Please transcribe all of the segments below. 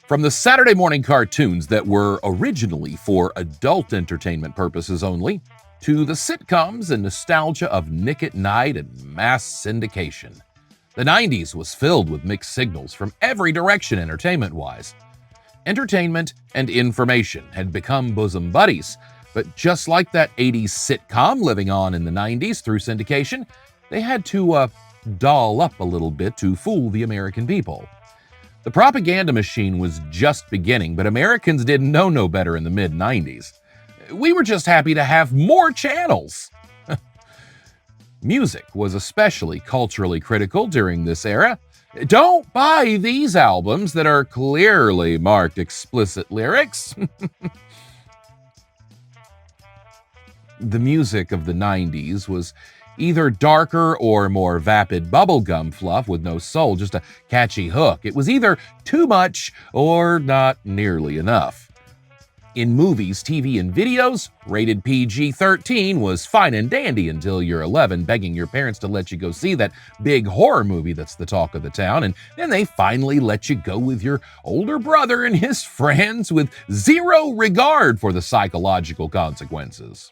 From the Saturday morning cartoons that were originally for adult entertainment purposes only, to the sitcoms and nostalgia of Nick at Night and mass syndication, the 90s was filled with mixed signals from every direction entertainment-wise. Entertainment and information had become bosom buddies, but just like that 80s sitcom living on in the 90s through syndication, they had to doll up a little bit to fool the American people. The propaganda machine was just beginning, but Americans didn't know no better in the mid-90s. We were just happy to have more channels. Music was especially culturally critical during this era. Don't buy these albums that are clearly marked explicit lyrics. The music of the 90s was either darker or more vapid bubblegum fluff with no soul, just a catchy hook. It was either too much or not nearly enough. In movies, TV, and videos, rated PG-13 was fine and dandy until you're 11, begging your parents to let you go see that big horror movie that's the talk of the town, and then they finally let you go with your older brother and his friends with zero regard for the psychological consequences.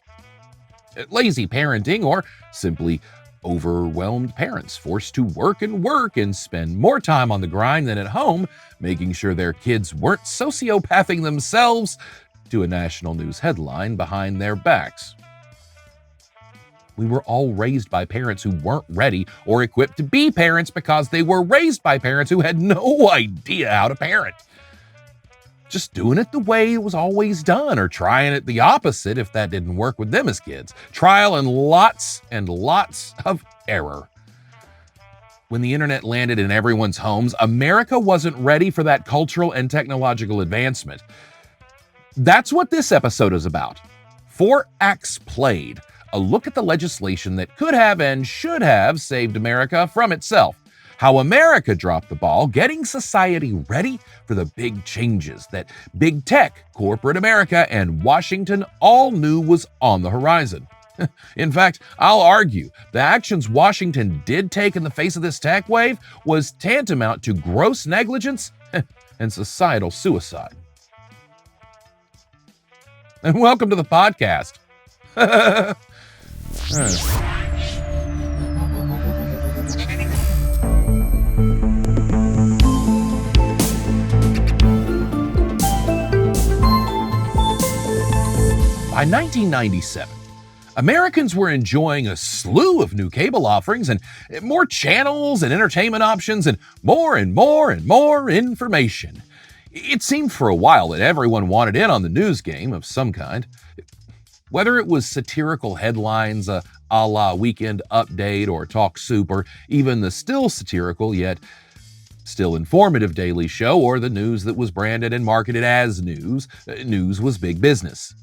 Lazy parenting, or simply overwhelmed parents forced to work and spend more time on the grind than at home, making sure their kids weren't sociopathing themselves to a national news headline behind their backs. We were all raised by parents who weren't ready or equipped to be parents because they were raised by parents who had no idea how to parent. Just doing it the way it was always done, or trying it the opposite if that didn't work with them as kids. Trial and lots of error. When the internet landed in everyone's homes, America wasn't ready for that cultural and technological advancement. That's what this episode is about. 4 Acts Played, a look at the legislation that could have and should have saved America from itself. How America dropped the ball, getting society ready for the big changes that big tech, corporate America, and Washington all knew was on the horizon. In fact, I'll argue the actions Washington did take in the face of this tech wave was tantamount to gross negligence and societal suicide. And welcome to the podcast. By 1997, Americans were enjoying a slew of new cable offerings and more channels and entertainment options and more information. It seemed for a while that everyone wanted in on the news game of some kind. Whether it was satirical headlines, a la Weekend Update or Talk Soup, or even the still satirical yet still informative Daily Show, or the news that was branded and marketed as news, news was big business.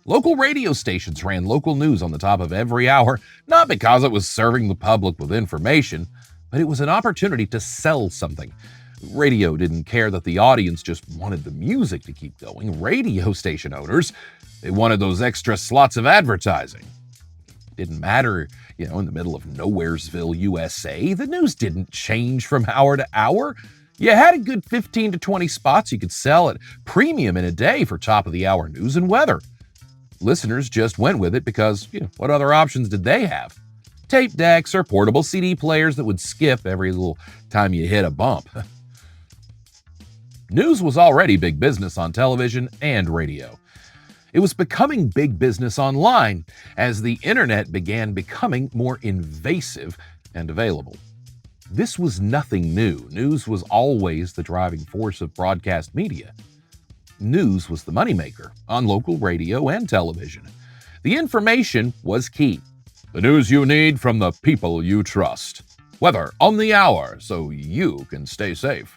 Local radio stations ran local news on the top of every hour, not because it was serving the public with information, but it was an opportunity to sell something. Radio didn't care that the audience just wanted the music to keep going. Radio station owners, they wanted those extra slots of advertising. Didn't matter, in the middle of Nowheresville, USA, the news didn't change from hour to hour. You had a good 15 to 20 spots you could sell at premium in a day for top-of-the-hour news and weather. Listeners just went with it because, what other options did they have? Tape decks or portable CD players that would skip every little time you hit a bump. News was already big business on television and radio. It was becoming big business online as the internet began becoming more invasive and available. This was nothing new. News was always the driving force of broadcast media. News was the moneymaker on local radio and television. The information was key. The news you need from the people you trust. Weather on the hour so you can stay safe.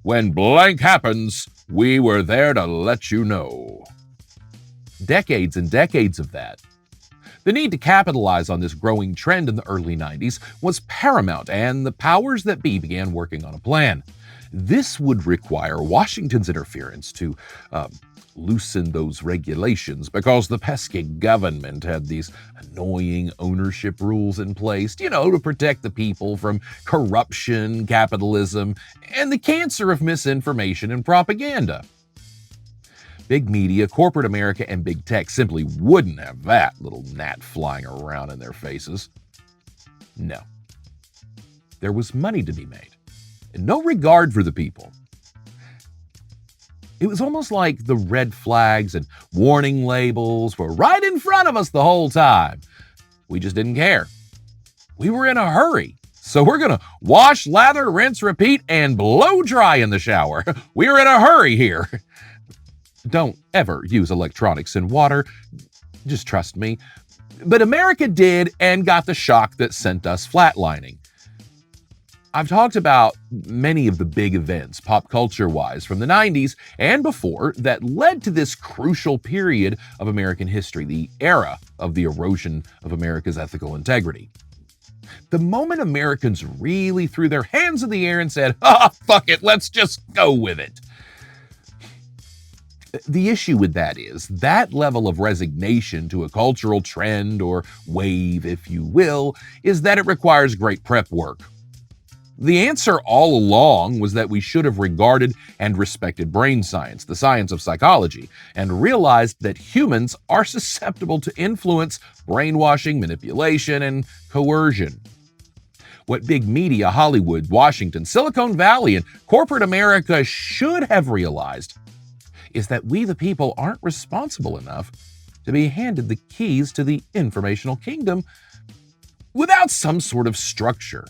When blank happens, we were there to let you know. Decades and decades of that. The need to capitalize on this growing trend in the early 90s was paramount, and the powers that be began working on a plan. This would require Washington's interference to loosen those regulations because the pesky government had these annoying ownership rules in place, to protect the people from corruption, capitalism, and the cancer of misinformation and propaganda. Big media, corporate America, and big tech simply wouldn't have that little gnat flying around in their faces. No. There was money to be made, and no regard for the people. It was almost like the red flags and warning labels were right in front of us the whole time. We just didn't care. We were in a hurry, so we're going to wash, lather, rinse, repeat, and blow dry in the shower. We're in a hurry here. Don't ever use electronics in water. Just trust me. But America did and got the shock that sent us flatlining. I've talked about many of the big events, pop culture-wise, from the 90s and before that led to this crucial period of American history, the era of the erosion of America's ethical integrity. The moment Americans really threw their hands in the air and said, fuck it, let's just go with it. The issue with that is that level of resignation to a cultural trend or wave, if you will, is that it requires great prep work. The answer all along was that we should have regarded and respected brain science, the science of psychology, and realized that humans are susceptible to influence, brainwashing, manipulation, and coercion. What big media, Hollywood, Washington, Silicon Valley, and corporate America should have realized is that we the people aren't responsible enough to be handed the keys to the informational kingdom without some sort of structure.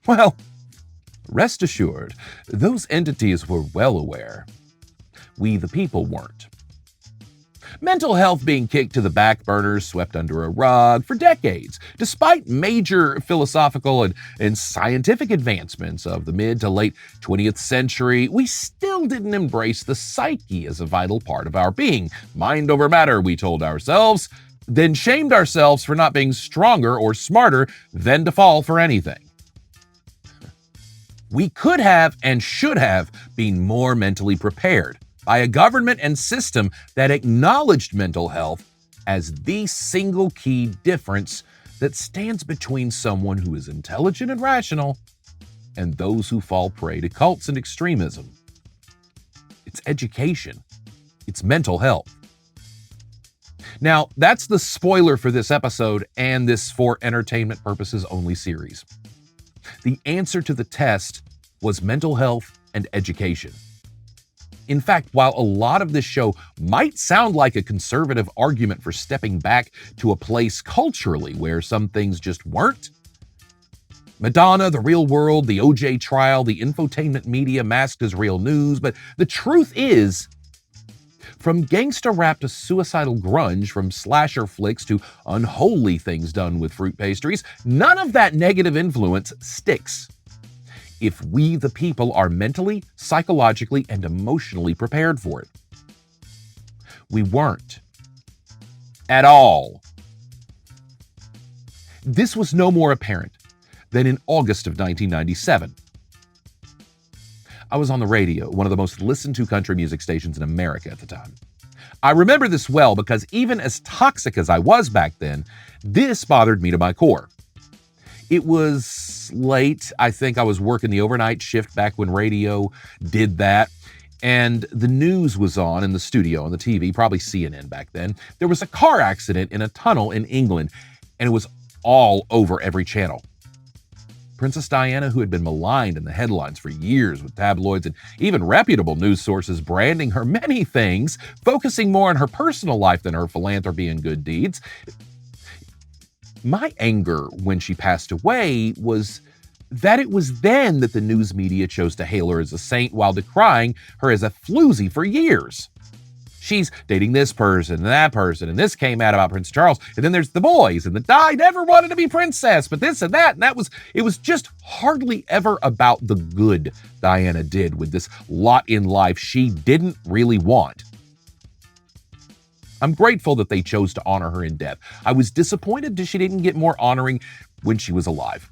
Well, rest assured, those entities were well aware. We the people weren't. Mental health being kicked to the back burners, swept under a rug for decades, despite major philosophical and scientific advancements of the mid to late 20th century, we still didn't embrace the psyche as a vital part of our being. Mind over matter, we told ourselves, then shamed ourselves for not being stronger or smarter than to fall for anything. We could have and should have been more mentally prepared by a government and system that acknowledged mental health as the single key difference that stands between someone who is intelligent and rational and those who fall prey to cults and extremism. It's education. It's mental health. Now, that's the spoiler for this episode and this for entertainment purposes only series. The answer to the test was mental health and education. In fact, while a lot of this show might sound like a conservative argument for stepping back to a place culturally where some things just weren't, Madonna, The Real World, the OJ trial, the infotainment media masked as real news, but the truth is, from gangsta rap to suicidal grunge, from slasher flicks to unholy things done with fruit pastries, none of that negative influence sticks if we, the people, are mentally, psychologically, and emotionally prepared for it. We weren't. At all. This was no more apparent than in August of 1997. I was on the radio, one of the most listened to country music stations in America at the time. I remember this well because even as toxic as I was back then, this bothered me to my core. It was late. I think I was working the overnight shift back when radio did that. And the news was on in the studio, on the TV, probably CNN back then. There was a car accident in a tunnel in England, and it was all over every channel. Princess Diana, who had been maligned in the headlines for years with tabloids and even reputable news sources branding her many things, focusing more on her personal life than her philanthropy and good deeds. My anger when she passed away was that it was then that the news media chose to hail her as a saint while decrying her as a floozy for years. She's dating this person and that person, and this came out about Prince Charles, and then there's the boys, and the I never wanted to be princess, but this and that, and it was just hardly ever about the good Diana did with this lot in life she didn't really want. I'm grateful that they chose to honor her in death. I was disappointed that she didn't get more honoring when she was alive.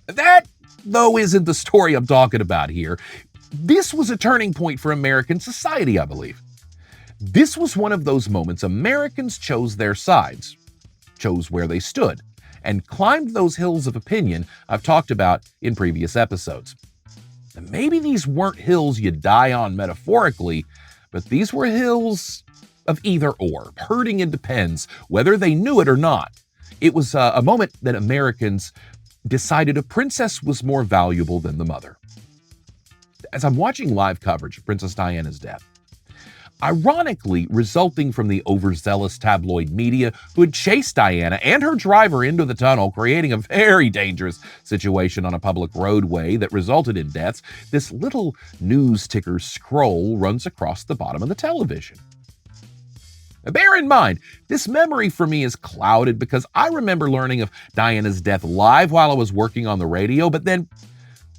That though isn't the story I'm talking about here. This was a turning point for American society, I believe. This was one of those moments Americans chose their sides, chose where they stood, and climbed those hills of opinion I've talked about in previous episodes. And maybe these weren't hills you die on metaphorically, but these were hills of either or, hurting and depends, whether they knew it or not. It was a moment that Americans decided a princess was more valuable than the mother. As I'm watching live coverage of Princess Diana's death, ironically resulting from the overzealous tabloid media who had chased Diana and her driver into the tunnel, creating a very dangerous situation on a public roadway that resulted in deaths, this little news ticker scroll runs across the bottom of the television. Now, bear in mind, this memory for me is clouded because I remember learning of Diana's death live while I was working on the radio, but then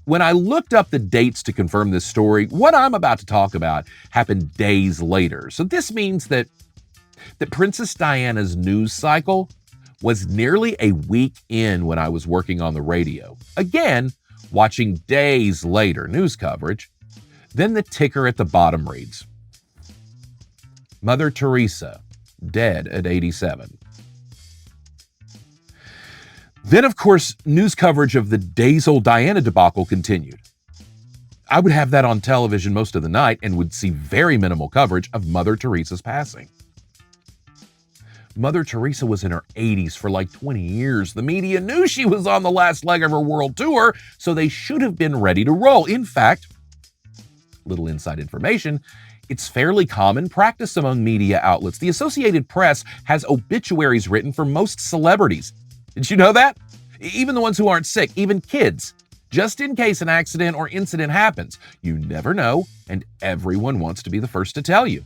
when I looked up the dates to confirm this story, what I'm about to talk about happened days later. So this means that Princess Diana's news cycle was nearly a week in when I was working on the radio. Again, watching days later news coverage. Then the ticker at the bottom reads, Mother Teresa, dead at 87. Then, of course, news coverage of the days-old Diana debacle continued. I would have that on television most of the night and would see very minimal coverage of Mother Teresa's passing. Mother Teresa was in her 80s for like 20 years. The media knew she was on the last leg of her world tour, so they should have been ready to roll. In fact, little inside information, it's fairly common practice among media outlets. The Associated Press has obituaries written for most celebrities. Did you know that? Even the ones who aren't sick, even kids. Just in case an accident or incident happens. You never know, and everyone wants to be the first to tell you.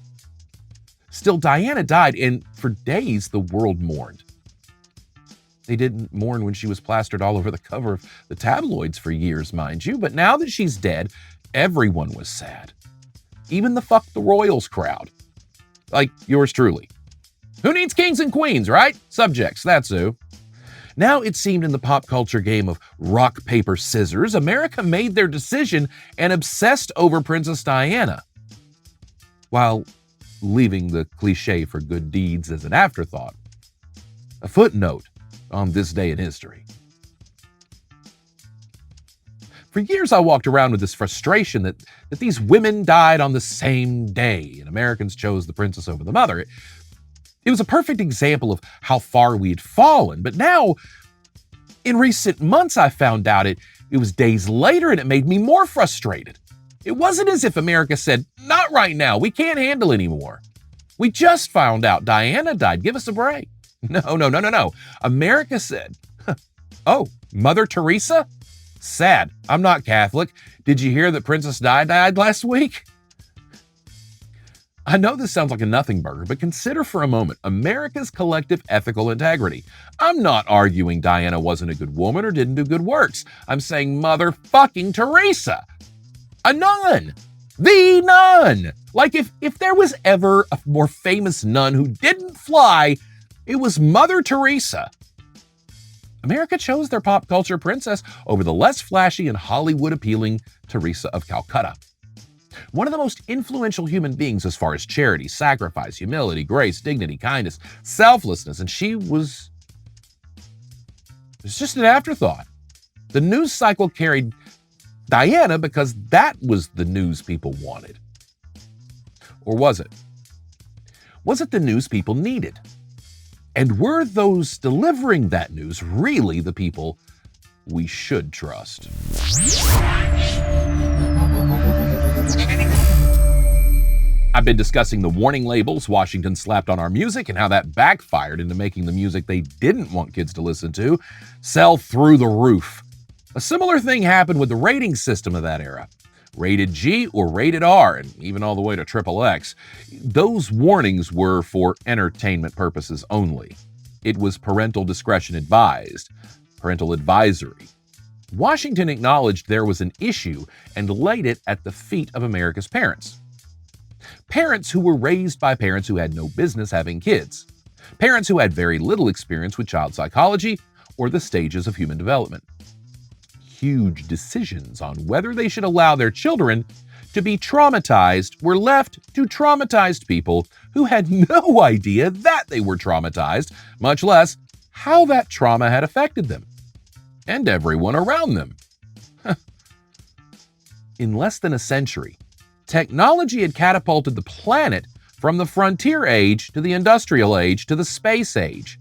Still, Diana died, and for days the world mourned. They didn't mourn when she was plastered all over the cover of the tabloids for years, mind you, but now that she's dead, everyone was sad. Even the fuck the royals crowd. Like yours truly. Who needs kings and queens, right? Subjects, that's who. Now it seemed in the pop culture game of rock, paper, scissors, America made their decision and obsessed over Princess Diana, while leaving the cliche for good deeds as an afterthought, a footnote on this day in history. For years, I walked around with this frustration that these women died on the same day, and Americans chose the princess over the mother. It was a perfect example of how far we had fallen, but now, in recent months, I found out it was days later, and it made me more frustrated. It wasn't as if America said, not right now, we can't handle anymore. We just found out Diana died, give us a break. No. America said, oh, Mother Teresa? Sad, I'm not Catholic. Did you hear that Princess Di died last week? I know this sounds like a nothing burger, but consider for a moment America's collective ethical integrity. I'm not arguing Diana wasn't a good woman or didn't do good works. I'm saying Mother fucking Teresa. A nun. The nun. Like if there was ever a more famous nun who didn't fly, it was Mother Teresa. America chose their pop culture princess over the less flashy and Hollywood-appealing Teresa of Calcutta. One of the most influential human beings as far as charity, sacrifice, humility, grace, dignity, kindness, selflessness, and she was just an afterthought. The news cycle carried Diana because that was the news people wanted. Or was it? Was it the news people needed? And were those delivering that news really the people we should trust? I've been discussing the warning labels Washington slapped on our music and how that backfired into making the music they didn't want kids to listen to sell through the roof. A similar thing happened with the rating system of that era. Rated G or rated R, and even all the way to XXX. Those warnings were for entertainment purposes only. It was parental discretion advised, parental advisory. Washington acknowledged there was an issue and laid it at the feet of America's parents. Parents who were raised by parents who had no business having kids. Parents who had very little experience with child psychology or the stages of human development. huge decisions on whether they should allow their children to be traumatized were left to traumatized people who had no idea that they were traumatized, much less how that trauma had affected them and everyone around them. In less than a century, technology had catapulted the planet from the frontier age to the industrial age to the space age.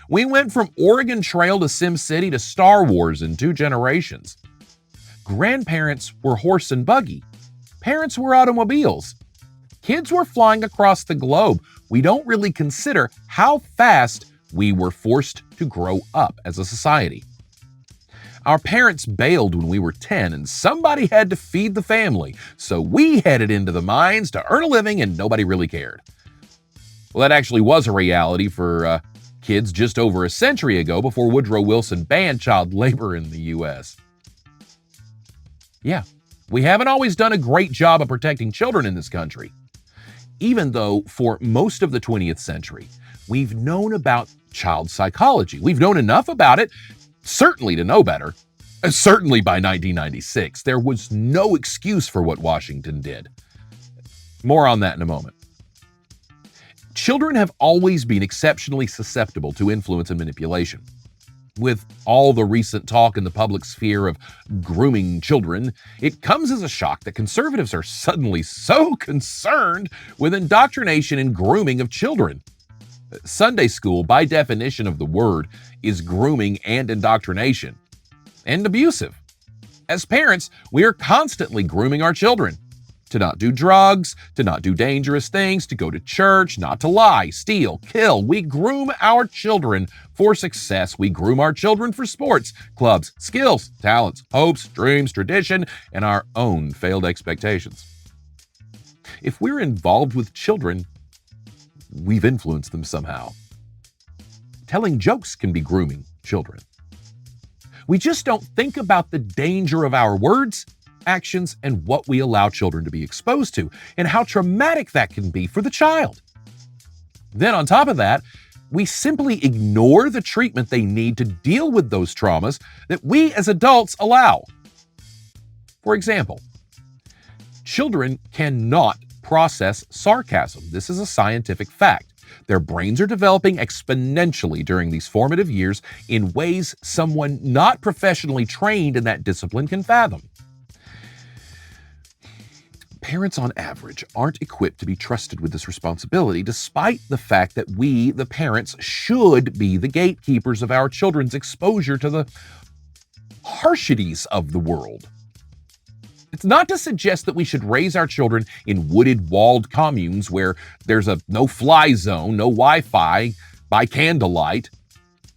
We went from Oregon Trail to SimCity to Star Wars in 2 generations. Grandparents were horse and buggy. Parents were automobiles. Kids were flying across the globe. We don't really consider how fast we were forced to grow up as a society. Our parents bailed when we were 10 and somebody had to feed the family, so we headed into the mines to earn a living and nobody really cared. Well, that actually was a reality for kids just over a century ago before Woodrow Wilson banned child labor in the U.S. Yeah, we haven't always done a great job of protecting children in this country. Even though for most of the 20th century, we've known about child psychology. We've known enough about it, certainly to know better. Certainly by 1996, there was no excuse for what Washington did. More on that in a moment. Children have always been exceptionally susceptible to influence and manipulation. With all the recent talk in the public sphere of grooming children, it comes as a shock that conservatives are suddenly so concerned with indoctrination and grooming of children. Sunday school, by definition of the word, is grooming and indoctrination, and abusive. As parents, we are constantly grooming our children to not do drugs, to not do dangerous things, to go to church, not to lie, steal, kill. We groom our children for success. We groom our children for sports, clubs, skills, talents, hopes, dreams, tradition, and our own failed expectations. If we're involved with children, we've influenced them somehow. Telling jokes can be grooming children. We just don't think about the danger of our words, actions, and what we allow children to be exposed to, and how traumatic that can be for the child. Then on top of that, we simply ignore the treatment they need to deal with those traumas that we as adults allow. For example, children cannot process sarcasm. This is a scientific fact. Their brains are developing exponentially during these formative years in ways someone not professionally trained in that discipline can fathom. Parents on average aren't equipped to be trusted with this responsibility, despite the fact that we, the parents, should be the gatekeepers of our children's exposure to the harshities of the world. It's not to suggest that we should raise our children in wooded, walled communes where there's a no-fly zone, no Wi-Fi, by candlelight,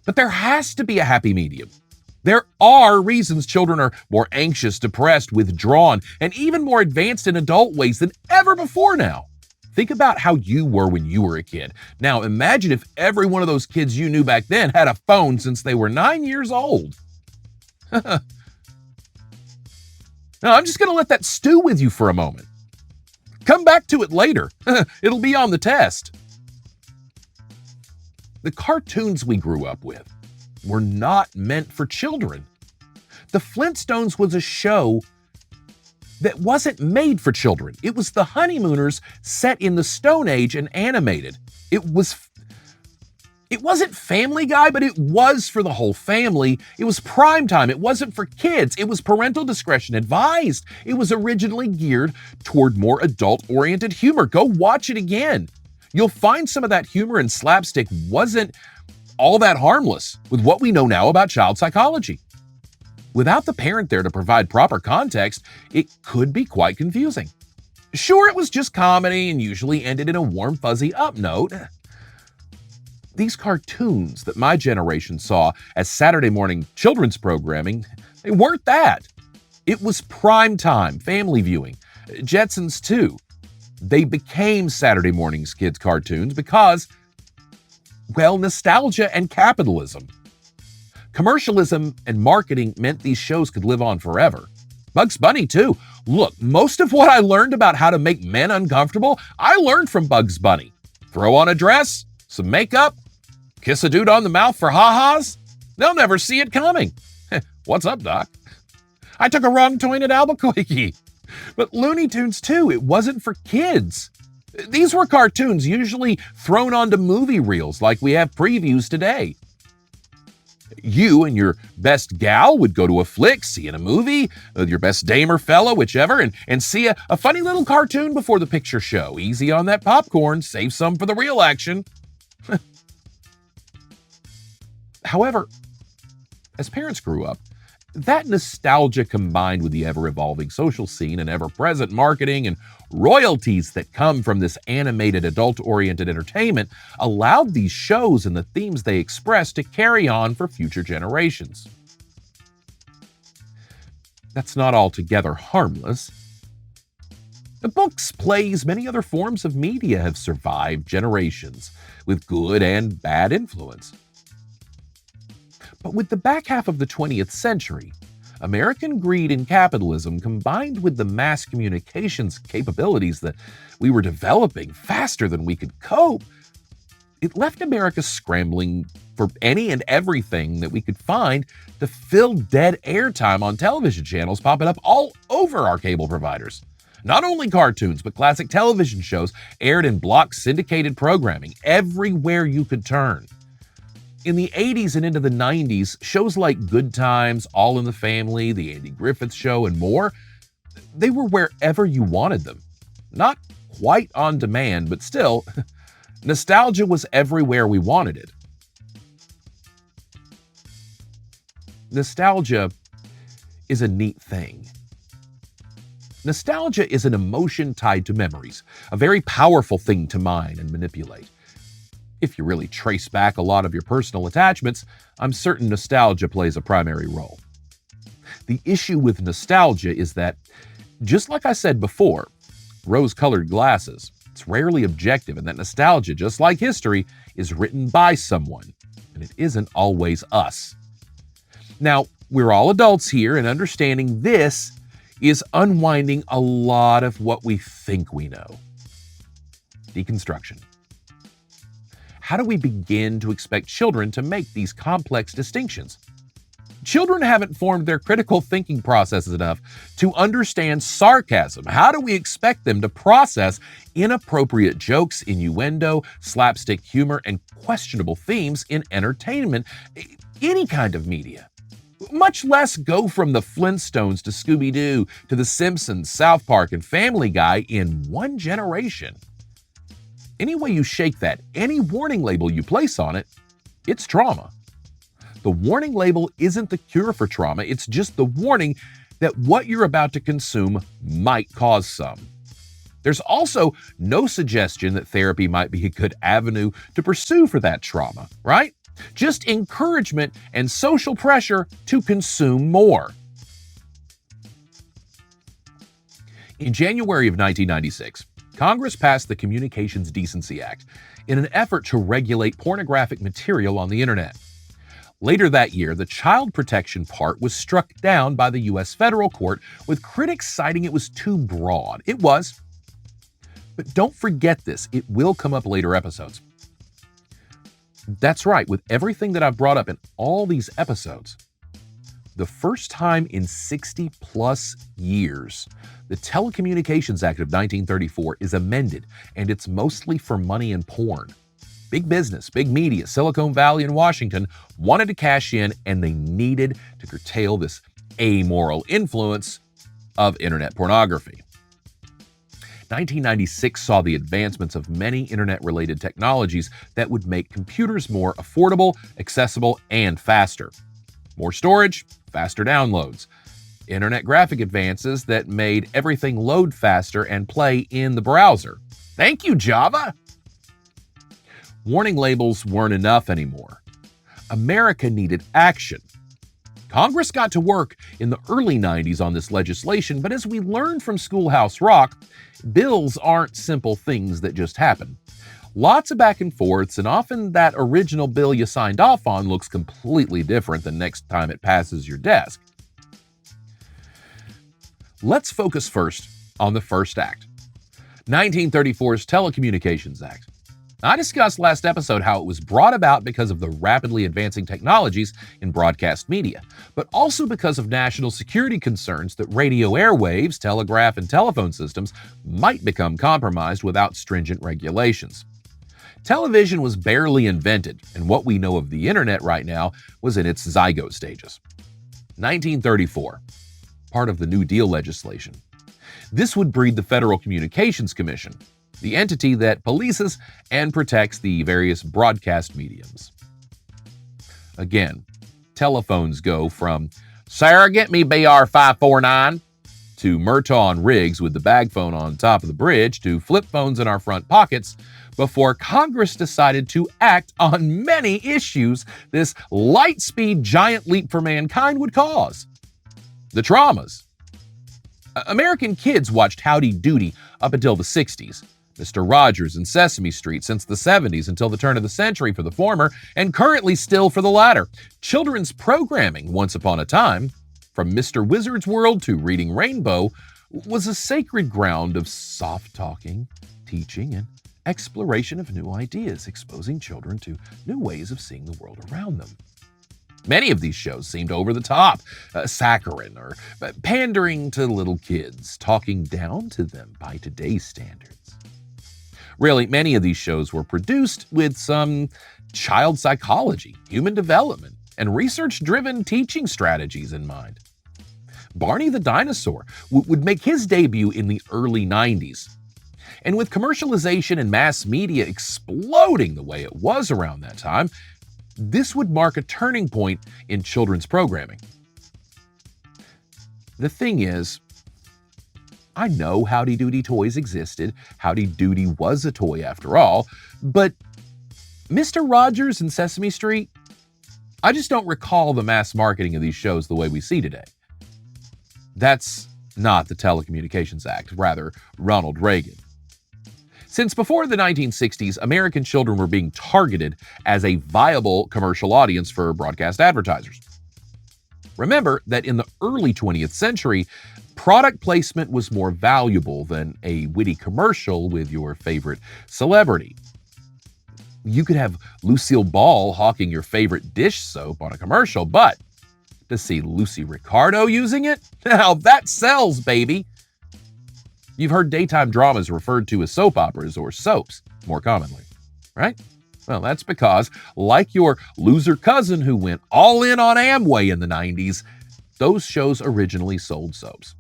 but there has to be a happy medium. There are reasons children are more anxious, depressed, withdrawn, and even more advanced in adult ways than ever before now. Think about how you were when you were a kid. Now imagine if every one of those kids you knew back then had a phone since they were 9 years old. Now I'm just going to let that stew with you for a moment. Come back to it later. It'll be on the test. The cartoons we grew up with were not meant for children. The Flintstones was a show that wasn't made for children. It was the Honeymooners set in the Stone Age and animated. It wasn't Family Guy, but it was for the whole family. It was prime time. It wasn't for kids. It was parental discretion advised. It was originally geared toward more adult-oriented humor. Go watch it again. You'll find some of that humor and slapstick wasn't all that harmless with what we know now about child psychology. Without the parent there to provide proper context, it could be quite confusing. Sure, it was just comedy and usually ended in a warm, fuzzy up note. These cartoons that my generation saw as Saturday morning children's programming, they weren't that. It was prime time, family viewing. Jetsons too. They became Saturday morning's kids' cartoons because, well, nostalgia and capitalism. Commercialism and marketing meant these shows could live on forever. Bugs Bunny too. Look, most of what I learned about how to make men uncomfortable, I learned from Bugs Bunny. Throw on a dress, some makeup, kiss a dude on the mouth for ha-has, they'll never see it coming. What's up, Doc? I took a wrong turn at Albuquerque. But Looney Tunes, too, it wasn't for kids. These were cartoons usually thrown onto movie reels like we have previews today. You and your best gal would go to a flick, see in a movie, with your best dame or fella, whichever, and see a funny little cartoon before the picture show. Easy on that popcorn, save some for the real action. However, as parents grew up, that nostalgia combined with the ever-evolving social scene and ever-present marketing and royalties that come from this animated adult-oriented entertainment allowed these shows and the themes they express to carry on for future generations. That's not altogether harmless. The books, plays, many other forms of media have survived generations with good and bad influence. But with the back half of the 20th century, American greed and capitalism combined with the mass communications capabilities that we were developing faster than we could cope, it left America scrambling for any and everything that we could find to fill dead airtime on television channels popping up all over our cable providers. Not only cartoons, but classic television shows aired in block syndicated programming everywhere you could turn. In the 80s and into the 90s, shows like Good Times, All in the Family, The Andy Griffith Show, and more, they were wherever you wanted them. Not quite on demand, but still, nostalgia was everywhere we wanted it. Nostalgia is a neat thing. Nostalgia is an emotion tied to memories, a very powerful thing to mine and manipulate. If you really trace back a lot of your personal attachments, I'm certain nostalgia plays a primary role. The issue with nostalgia is that, just like I said before, rose-colored glasses, it's rarely objective, and that nostalgia, just like history, is written by someone, and it isn't always us. Now, we're all adults here, and understanding this is unwinding a lot of what we think we know. Deconstruction. How do we begin to expect children to make these complex distinctions? Children haven't formed their critical thinking processes enough to understand sarcasm. How do we expect them to process inappropriate jokes, innuendo, slapstick humor, and questionable themes in entertainment, any kind of media? Much less go from the Flintstones to Scooby-Doo to The Simpsons, South Park, and Family Guy in one generation. Any way you shake that, any warning label you place on it, it's trauma. The warning label isn't the cure for trauma, it's just the warning that what you're about to consume might cause some. There's also no suggestion that therapy might be a good avenue to pursue for that trauma, right? Just encouragement and social pressure to consume more. In January of 1996, Congress passed the Communications Decency Act in an effort to regulate pornographic material on the internet. Later that year, the child protection part was struck down by the U.S. federal court, with critics citing it was too broad. It was. But don't forget this, it will come up later episodes. That's right, with everything that I've brought up in all these episodes, the first time in 60 plus years, the Telecommunications Act of 1934 is amended, and it's mostly for money and porn. Big business, big media, Silicon Valley and Washington wanted to cash in, and they needed to curtail this amoral influence of internet pornography. 1996 saw the advancements of many internet-related technologies that would make computers more affordable, accessible, and faster. More storage, faster downloads. Internet graphic advances that made everything load faster and play in the browser. Thank you, Java! Warning labels weren't enough anymore. America needed action. Congress got to work in the early 90s on this legislation, but as we learned from Schoolhouse Rock, bills aren't simple things that just happen. Lots of back and forths, and often that original bill you signed off on looks completely different the next time it passes your desk. Let's focus first on the first act, 1934's Telecommunications Act. I discussed last episode how it was brought about because of the rapidly advancing technologies in broadcast media, but also because of national security concerns that radio airwaves, telegraph, and telephone systems might become compromised without stringent regulations. Television was barely invented, and what we know of the internet right now was in its zygote stages. 1934, part of the New Deal legislation. This would breed the Federal Communications Commission, the entity that polices and protects the various broadcast mediums. Again, telephones go from, "Sarah, get me BR549, to Merton rigs with the bag phone on top of the bridge, to flip phones in our front pockets, before Congress decided to act on many issues this light-speed giant leap for mankind would cause. The traumas. American kids watched Howdy Doody up until the 60s, Mr. Rogers and Sesame Street since the 70s until the turn of the century for the former, and currently still for the latter. Children's programming, once upon a time, from Mr. Wizard's World to Reading Rainbow, was a sacred ground of soft-talking, teaching, and exploration of new ideas, exposing children to new ways of seeing the world around them. Many of these shows seemed over the top, saccharine, or pandering to little kids, talking down to them by today's standards. Really, many of these shows were produced with some child psychology, human development, and research-driven teaching strategies in mind. Barney the Dinosaur would make his debut in the early 90s. And with commercialization and mass media exploding the way it was around that time, this would mark a turning point in children's programming. The thing is, I know Howdy Doody toys existed. Howdy Doody was a toy after all. But Mr. Rogers and Sesame Street, I just don't recall the mass marketing of these shows the way we see today. That's not the Telecommunications Act, rather Ronald Reagan. Since before the 1960s, American children were being targeted as a viable commercial audience for broadcast advertisers. Remember that in the early 20th century, product placement was more valuable than a witty commercial with your favorite celebrity. You could have Lucille Ball hawking your favorite dish soap on a commercial, but to see Lucy Ricardo using it? Now that sells, baby! You've heard daytime dramas referred to as soap operas or soaps, more commonly, right? Well, that's because, like your loser cousin who went all in on Amway in the 90s, those shows originally sold soaps.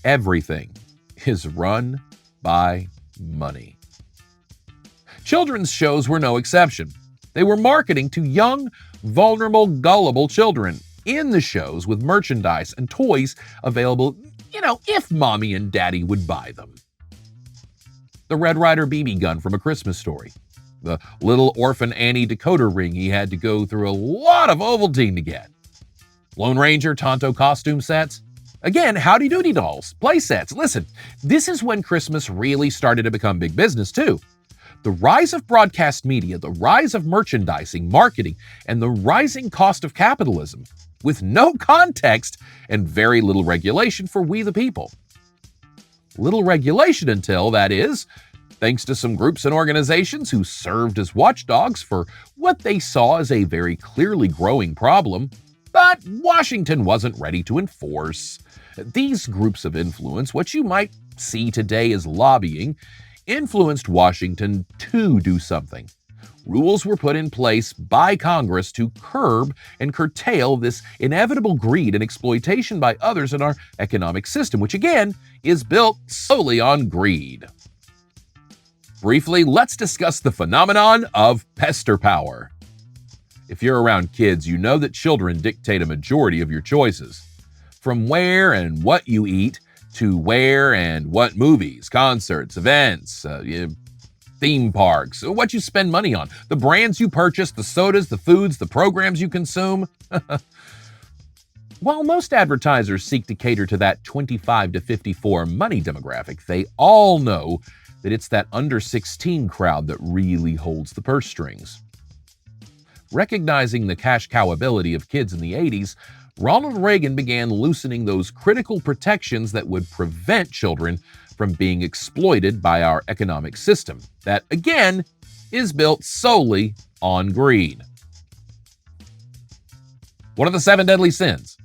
Everything is run by money. Children's shows were no exception. They were marketing to young, vulnerable, gullible children in the shows with merchandise and toys available, if mommy and daddy would buy them. The Red Ryder BB gun from A Christmas Story. The little orphan Annie decoder ring he had to go through a lot of Ovaltine to get. Lone Ranger Tonto costume sets. Again, Howdy Doody dolls, play sets. Listen, this is when Christmas really started to become big business too. The rise of broadcast media, the rise of merchandising, marketing, and the rising cost of capitalism, with no context and very little regulation for we the people. Little regulation until, that is, thanks to some groups and organizations who served as watchdogs for what they saw as a very clearly growing problem, but Washington wasn't ready to enforce. These groups of influence, what you might see today as lobbying, influenced Washington to do something. Rules were put in place by Congress to curb and curtail this inevitable greed and exploitation by others in our economic system, which again is built solely on greed. Briefly, let's discuss the phenomenon of pester power. If you're around kids, you know that children dictate a majority of your choices. From where and what you eat, to where and what movies, concerts, events, theme parks, what you spend money on, the brands you purchase, the sodas, the foods, the programs you consume. While most advertisers seek to cater to that 25 to 54 money demographic, they all know that it's that under 16 crowd that really holds the purse strings. Recognizing the cash cow ability of kids in the 80s, Ronald Reagan began loosening those critical protections that would prevent children from being exploited by our economic system that, again, is built solely on greed. What are the 7 deadly sins?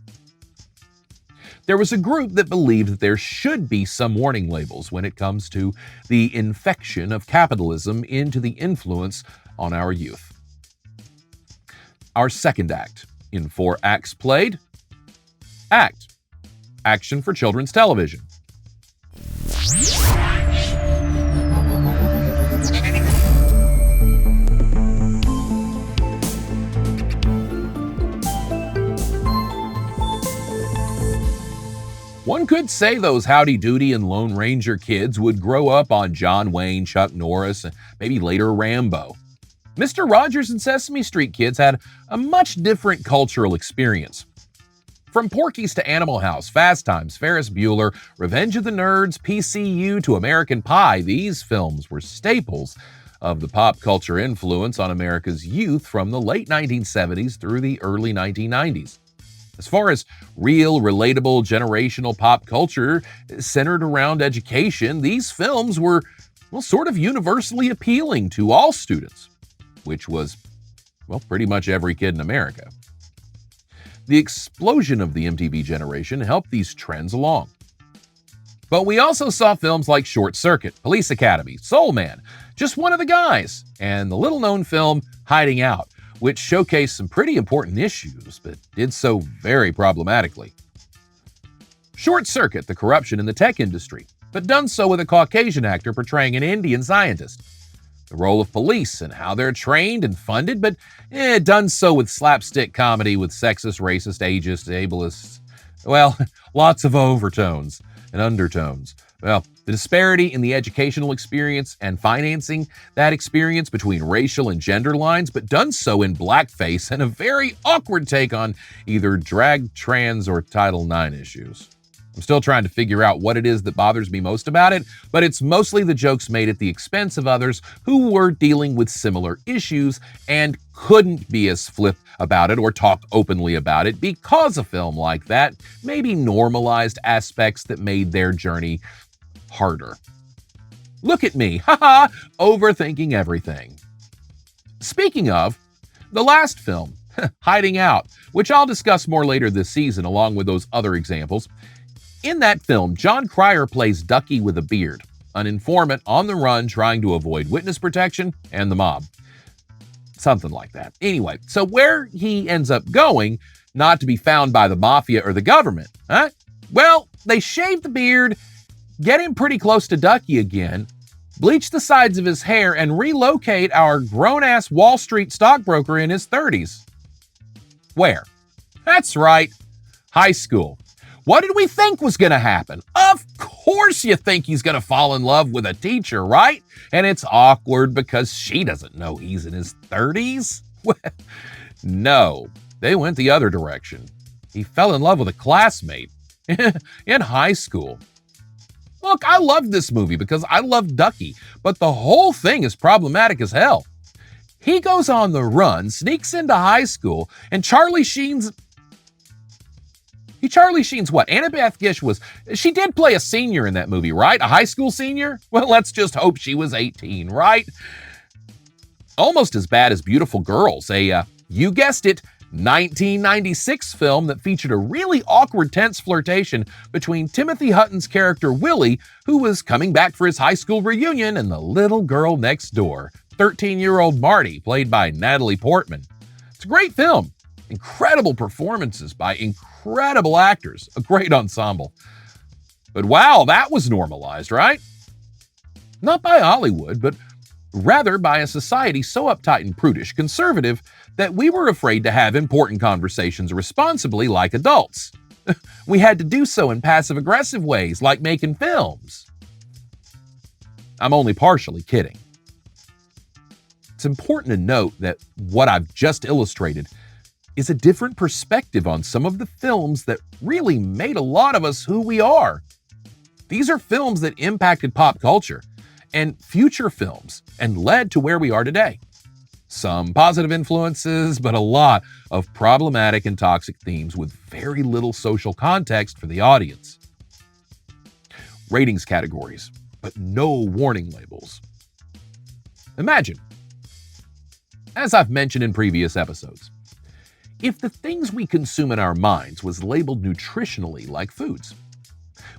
There was a group that believed that there should be some warning labels when it comes to the infection of capitalism into the influence on our youth. Our second act in 4 acts played, Act, Action for Children's Television. One could say those Howdy Doody and Lone Ranger kids would grow up on John Wayne, Chuck Norris, and maybe later Rambo. Mr. Rogers and Sesame Street kids had a much different cultural experience. From Porky's to Animal House, Fast Times, Ferris Bueller, Revenge of the Nerds, PCU to American Pie, these films were staples of the pop culture influence on America's youth from the late 1970s through the early 1990s. As far as real, relatable, generational pop culture centered around education, these films were, sort of universally appealing to all students, which was, pretty much every kid in America. The explosion of the MTV generation helped these trends along. But we also saw films like Short Circuit, Police Academy, Soul Man, Just One of the Guys, and the little-known film Hiding Out, which showcased some pretty important issues, but did so very problematically. Short Circuit, the corruption in the tech industry, but done so with a Caucasian actor portraying an Indian scientist. The role of police and how they're trained and funded, but done so with slapstick comedy with sexist, racist, ageist, ableist, lots of overtones and undertones. The disparity in the educational experience and financing that experience between racial and gender lines, but done so in blackface and a very awkward take on either drag, trans, or Title IX issues. I'm still trying to figure out what it is that bothers me most about it, but it's mostly the jokes made at the expense of others who were dealing with similar issues and couldn't be as flip about it or talk openly about it because a film like that maybe normalized aspects that made their journey harder. Look at me, overthinking everything. Speaking of, the last film, Hiding Out, which I'll discuss more later this season along with those other examples. In that film, John Cryer plays Ducky with a beard, an informant on the run trying to avoid witness protection and the mob. Something like that. Anyway, so where he ends up going, not to be found by the mafia or the government, huh? Well, they shave the beard, get him pretty close to Ducky again, bleach the sides of his hair, and relocate our grown-ass Wall Street stockbroker in his 30s. Where? That's right, high school. What did we think was going to happen? Of course you think he's going to fall in love with a teacher, right? And it's awkward because she doesn't know he's in his 30s. No, they went the other direction. He fell in love with a classmate in high school. Look, I love this movie because I love Ducky, but the whole thing is problematic as hell. He goes on the run, sneaks into high school, and Charlie Sheen's what? Annabeth Gish she did play a senior in that movie, right? A high school senior? Well, let's just hope she was 18, right? Almost as bad as Beautiful Girls, you guessed it, 1996 film that featured a really awkward, tense flirtation between Timothy Hutton's character Willie, who was coming back for his high school reunion, and the little girl next door, 13-year-old Marty, played by Natalie Portman. It's a great film. Incredible performances by incredible actors, a great ensemble. But wow, that was normalized, right? Not by Hollywood, but rather by a society so uptight and prudish, conservative, that we were afraid to have important conversations responsibly like adults. We had to do so in passive-aggressive ways, like making films. I'm only partially kidding. It's important to note that what I've just illustrated is a different perspective on some of the films that really made a lot of us who we are. These are films that impacted pop culture and future films and led to where we are today. Some positive influences, but a lot of problematic and toxic themes with very little social context for the audience. Ratings categories, but no warning labels. Imagine, as I've mentioned in previous episodes, if the things we consume in our minds was labeled nutritionally like foods.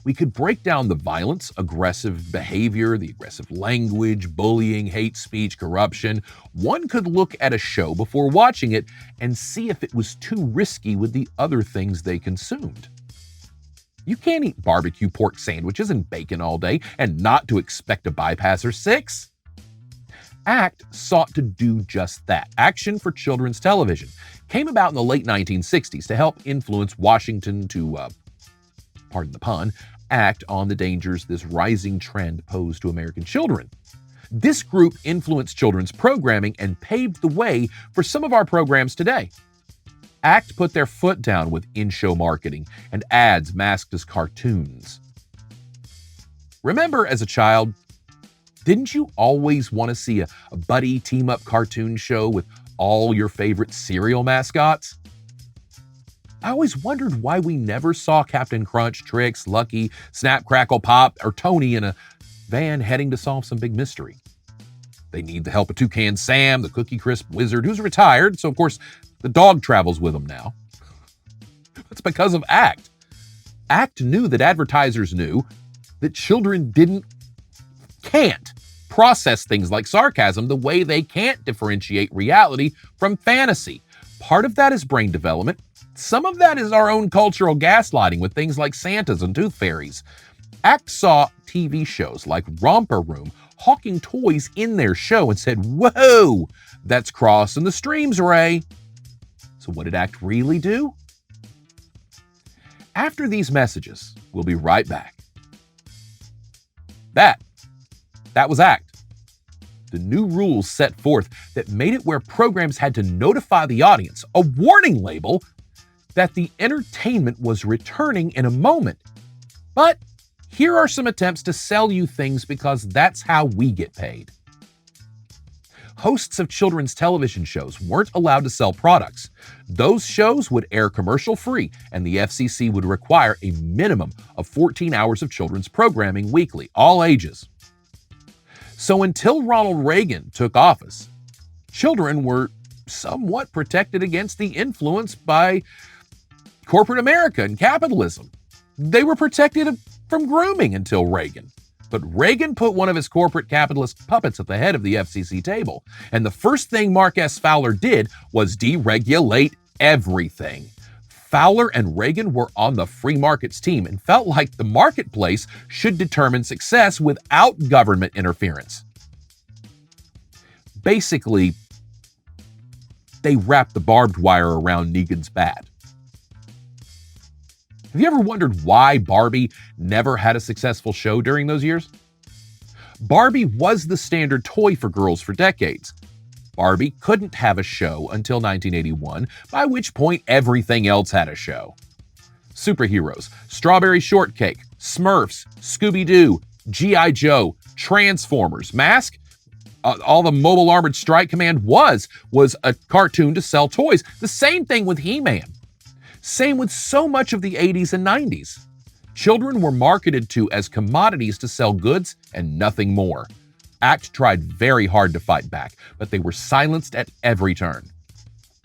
We could break down the violence, aggressive behavior, the aggressive language, bullying, hate speech, corruption. One could look at a show before watching it and see if it was too risky with the other things they consumed. You can't eat barbecue pork sandwiches and bacon all day and not to expect a bypass or 6. ACT sought to do just that. Action for Children's Television came about in the late 1960s to help influence Washington to, pardon the pun, act on the dangers this rising trend posed to American children. This group influenced children's programming and paved the way for some of our programs today. ACT put their foot down with in-show marketing and ads masked as cartoons. Remember, as a child, didn't you always want to see a buddy team-up cartoon show with all your favorite cereal mascots? I always wondered why we never saw Captain Crunch, Trix, Lucky, Snap, Crackle, Pop, or Tony in a van heading to solve some big mystery. They need the help of Toucan Sam, the Cookie Crisp wizard, who's retired, so of course the dog travels with them now. It's because of ACT. ACT knew that advertisers knew that children can't process things like sarcasm the way they can't differentiate reality from fantasy. Part of that is brain development. Some of that is our own cultural gaslighting with things like Santas and tooth fairies. ACT saw TV shows like Romper Room hawking toys in their show and said, "Whoa, that's crossing the streams, Ray." So what did ACT really do? After these messages, we'll be right back. That was ACT. The new rules set forth that made it where programs had to notify the audience, a warning label, that the entertainment was returning in a moment. But here are some attempts to sell you things because that's how we get paid. Hosts of children's television shows weren't allowed to sell products. Those shows would air commercial-free, and the FCC would require a minimum of 14 hours of children's programming weekly, all ages. So until Ronald Reagan took office, children were somewhat protected against the influence by corporate America and capitalism. They were protected from grooming until Reagan. But Reagan put one of his corporate capitalist puppets at the head of the FCC table. And the first thing Mark S. Fowler did was deregulate everything. Fowler and Reagan were on the free markets team and felt like the marketplace should determine success without government interference. Basically, they wrapped the barbed wire around Negan's bat. Have you ever wondered why Barbie never had a successful show during those years? Barbie was the standard toy for girls for decades. Barbie couldn't have a show until 1981, by which point everything else had a show. Superheroes, Strawberry Shortcake, Smurfs, Scooby-Doo, G.I. Joe, Transformers, Mask, all the Mobile Armored Strike Command was a cartoon to sell toys. The same thing with He-Man. Same with so much of the 80s and 90s. Children were marketed to as commodities to sell goods and nothing more. ACT tried very hard to fight back, but they were silenced at every turn.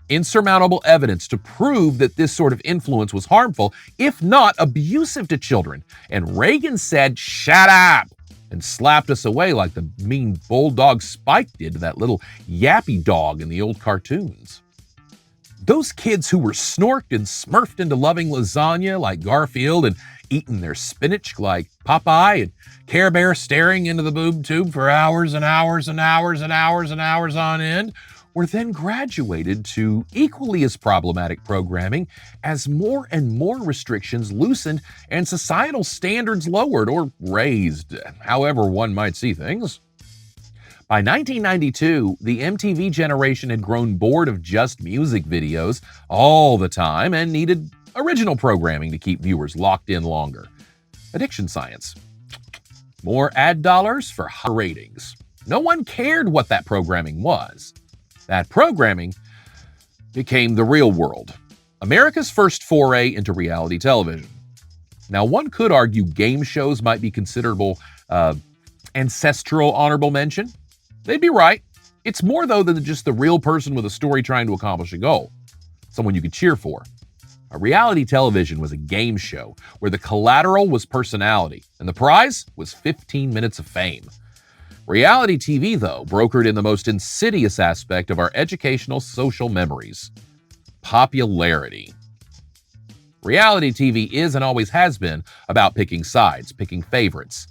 Insurmountable evidence to prove that this sort of influence was harmful, if not abusive to children. And Reagan said, "Shut up," and slapped us away like the mean bulldog Spike did to that little yappy dog in the old cartoons. Those kids who were snorked and smurfed into loving lasagna like Garfield and eating their spinach like Popeye and Care Bear staring into the boob tube for hours and hours and hours and hours and hours on end were then graduated to equally as problematic programming as more and more restrictions loosened and societal standards lowered or raised, however one might see things. By 1992, the MTV generation had grown bored of just music videos all the time and needed original programming to keep viewers locked in longer. Addiction science. More ad dollars for high ratings. No one cared what that programming was. That programming became the real world, America's first foray into reality television. Now, one could argue game shows might be considerable ancestral honorable mention. They'd be right. It's more, though, than just the real person with a story trying to accomplish a goal, someone you could cheer for. A reality television was a game show where the collateral was personality, and the prize was 15 minutes of fame. Reality TV, though, brokered in the most insidious aspect of our educational social memories: popularity. Reality TV is and always has been about picking sides, picking favorites.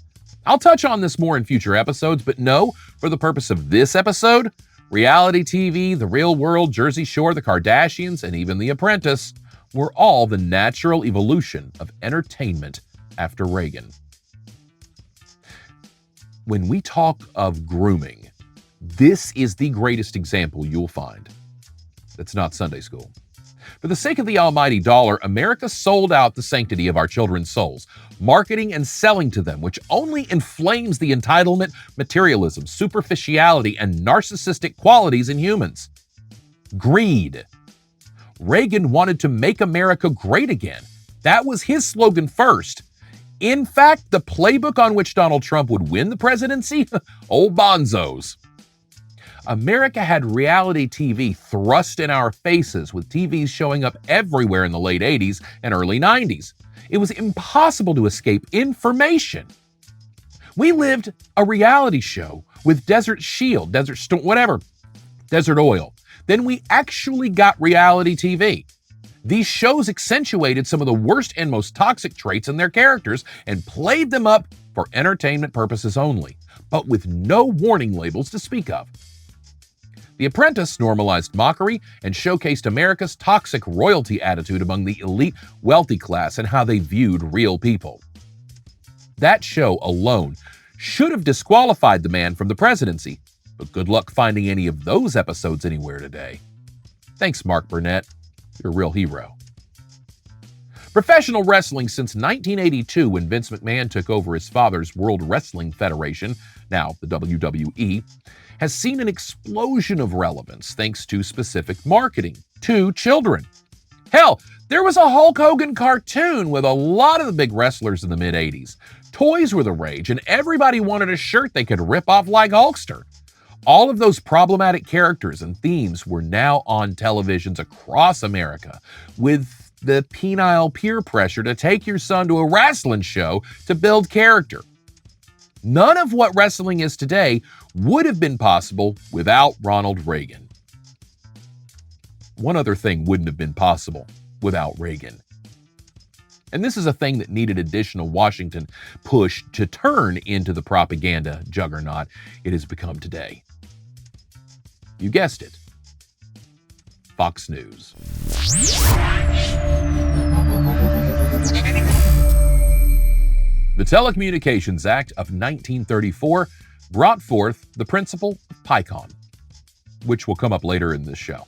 I'll touch on this more in future episodes, but no, for the purpose of this episode, reality TV, the real world, Jersey Shore, the Kardashians, and even The Apprentice were all the natural evolution of entertainment after Reagan. When we talk of grooming, this is the greatest example you'll find. That's not Sunday school. For the sake of the almighty dollar, America sold out the sanctity of our children's souls, marketing and selling to them, which only inflames the entitlement, materialism, superficiality, and narcissistic qualities in humans. Greed. Reagan wanted to make America great again. That was his slogan first. In fact, the playbook on which Donald Trump would win the presidency? Old bonzos. America had reality TV thrust in our faces, with TVs showing up everywhere in the late 80s and early 90s. It was impossible to escape information. We lived a reality show with Desert Shield, Desert Storm, whatever, Desert Oil. Then we actually got reality TV. These shows accentuated some of the worst and most toxic traits in their characters and played them up for entertainment purposes only, but with no warning labels to speak of. The Apprentice normalized mockery and showcased America's toxic royalty attitude among the elite wealthy class and how they viewed real people. That show alone should have disqualified the man from the presidency, but good luck finding any of those episodes anywhere today. Thanks, Mark Burnett. You're a real hero. Professional wrestling since 1982, when Vince McMahon took over his father's World Wrestling Federation, now the WWE, has seen an explosion of relevance thanks to specific marketing to children. Hell, there was a Hulk Hogan cartoon with a lot of the big wrestlers in the mid-80s. Toys were the rage, and everybody wanted a shirt they could rip off like Hulkster. All of those problematic characters and themes were now on televisions across America, with the penile peer pressure to take your son to a wrestling show to build character. None of what wrestling is today would have been possible without Ronald Reagan. One other thing wouldn't have been possible without Reagan. And this is a thing that needed additional Washington push to turn into the propaganda juggernaut it has become today. You guessed it. Fox News. The Telecommunications Act of 1934 brought forth the principle of PICON, which will come up later in this show.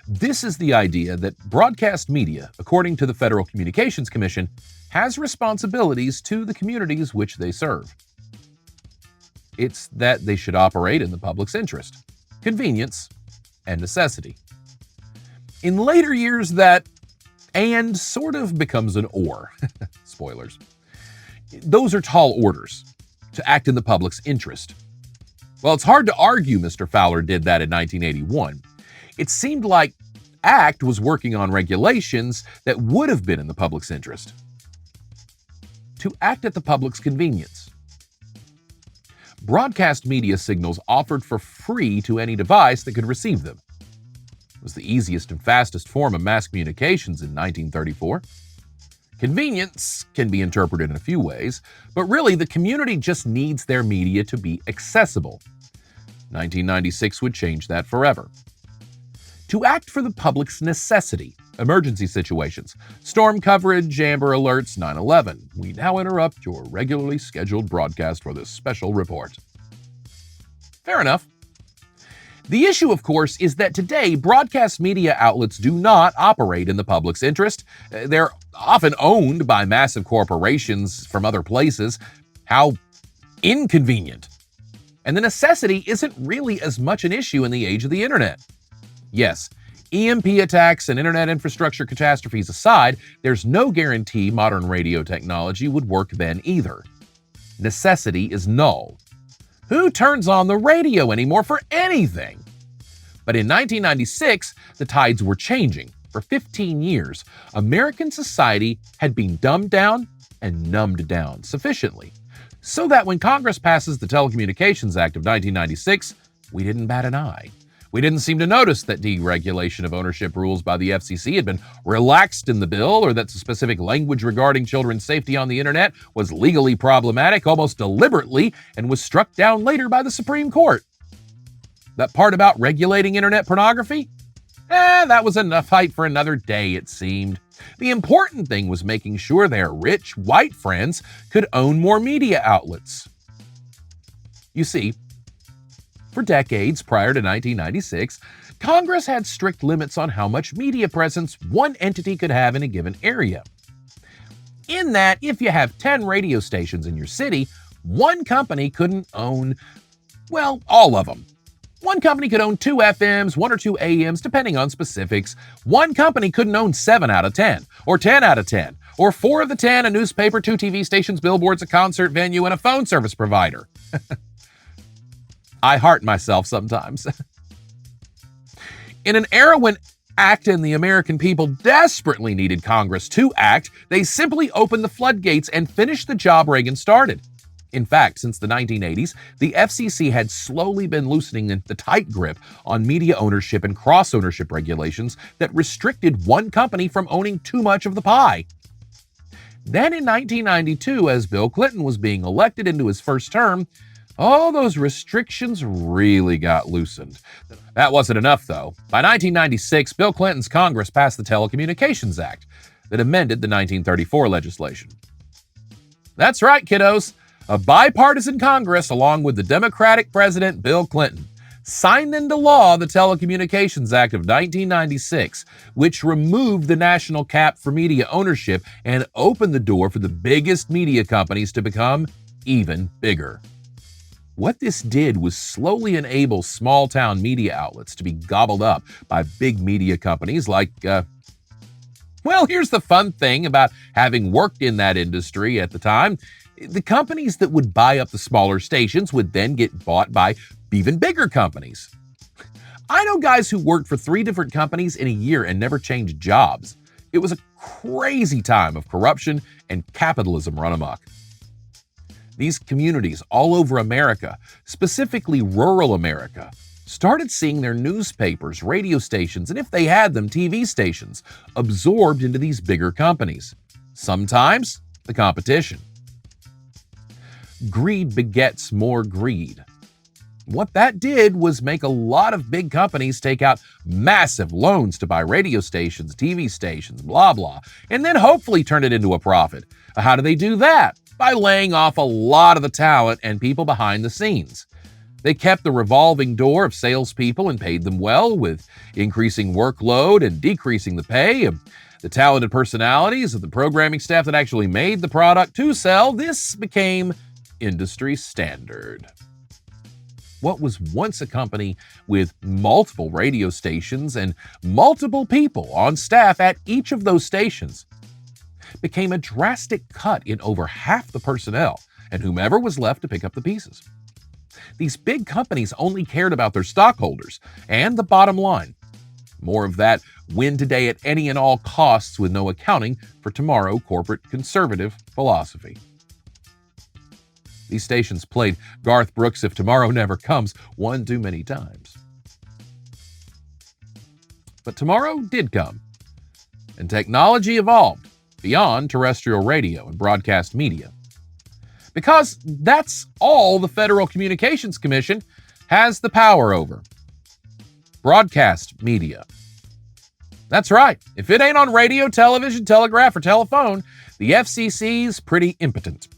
This is the idea that broadcast media, according to the Federal Communications Commission, has responsibilities to the communities which they serve. It's that they should operate in the public's interest, convenience, and necessity. In later years, that "and" sort of becomes an "or." Spoilers. Those are tall orders, to act in the public's interest. Well, it's hard to argue Mr. Fowler did that in 1981. It seemed like ACT was working on regulations that would have been in the public's interest. To act at the public's convenience. Broadcast media signals offered for free to any device that could receive them. It was the easiest and fastest form of mass communications in 1934. Convenience can be interpreted in a few ways, but really the community just needs their media to be accessible. 1996 would change that forever. To act for the public's necessity, emergency situations, storm coverage, Amber Alerts, 9/11. We now interrupt your regularly scheduled broadcast for this special report. Fair enough. The issue, of course, is that today broadcast media outlets do not operate in the public's interest. They're often owned by massive corporations from other places. How inconvenient. And the necessity isn't really as much an issue in the age of the internet. Yes, EMP attacks and internet infrastructure catastrophes aside, there's no guarantee modern radio technology would work then either. Necessity is null. Who turns on the radio anymore for anything? But in 1996, the tides were changing. For 15 years, American society had been dumbed down and numbed down sufficiently, so that when Congress passes the Telecommunications Act of 1996, we didn't bat an eye. We didn't seem to notice that deregulation of ownership rules by the FCC had been relaxed in the bill, or that specific language regarding children's safety on the internet was legally problematic almost deliberately and was struck down later by the Supreme Court. That part about regulating internet pornography? That was enough hype for another day, it seemed. The important thing was making sure their rich, white friends could own more media outlets. You see, for decades prior to 1996, Congress had strict limits on how much media presence one entity could have in a given area. In that, if you have 10 radio stations in your city, one company couldn't own, well, all of them. One company could own 2 FMs, 1 or 2 AMs, depending on specifics. One company couldn't own 7 out of 10, or 10 out of 10, or 4 of the 10, a newspaper, 2 TV stations, billboards, a concert venue, and a phone service provider. I heart myself sometimes. In an era when act and the American people desperately needed Congress to act, they simply opened the floodgates and finished the job Reagan started. In fact, since the 1980s, the FCC had slowly been loosening the tight grip on media ownership and cross-ownership regulations that restricted one company from owning too much of the pie. Then in 1992, as Bill Clinton was being elected into his first term, all those restrictions really got loosened. That wasn't enough, though. By 1996, Bill Clinton's Congress passed the Telecommunications Act that amended the 1934 legislation. That's right, kiddos. A bipartisan Congress, along with the Democratic President Bill Clinton, signed into law the Telecommunications Act of 1996, which removed the national cap for media ownership and opened the door for the biggest media companies to become even bigger. What this did was slowly enable small-town media outlets to be gobbled up by big media companies like, well, here's the fun thing about having worked in that industry at the time. The companies that would buy up the smaller stations would then get bought by even bigger companies. I know guys who worked for 3 different companies in a year and never changed jobs. It was a crazy time of corruption and capitalism run amok. These communities all over America, specifically rural America, started seeing their newspapers, radio stations, and if they had them, TV stations, absorbed into these bigger companies. Sometimes the competition. Greed begets more greed. What that did was make a lot of big companies take out massive loans to buy radio stations, TV stations, blah, blah, and then hopefully turn it into a profit. How do they do that? By laying off a lot of the talent and people behind the scenes. They kept the revolving door of salespeople and paid them well, with increasing workload and decreasing the pay of the talented personalities of the programming staff that actually made the product to sell. This became industry standard. What was once a company with multiple radio stations and multiple people on staff at each of those stations became a drastic cut in over half the personnel and whomever was left to pick up the pieces. These big companies only cared about their stockholders and the bottom line. More of that win today at any and all costs with no accounting for tomorrow corporate conservative philosophy. These stations played Garth Brooks' If Tomorrow Never Comes one too many times. But tomorrow did come, and technology evolved beyond terrestrial radio and broadcast media. Because that's all the Federal Communications Commission has the power over. Broadcast media. That's right. If it ain't on radio, television, telegraph, or telephone, the FCC's pretty impotent.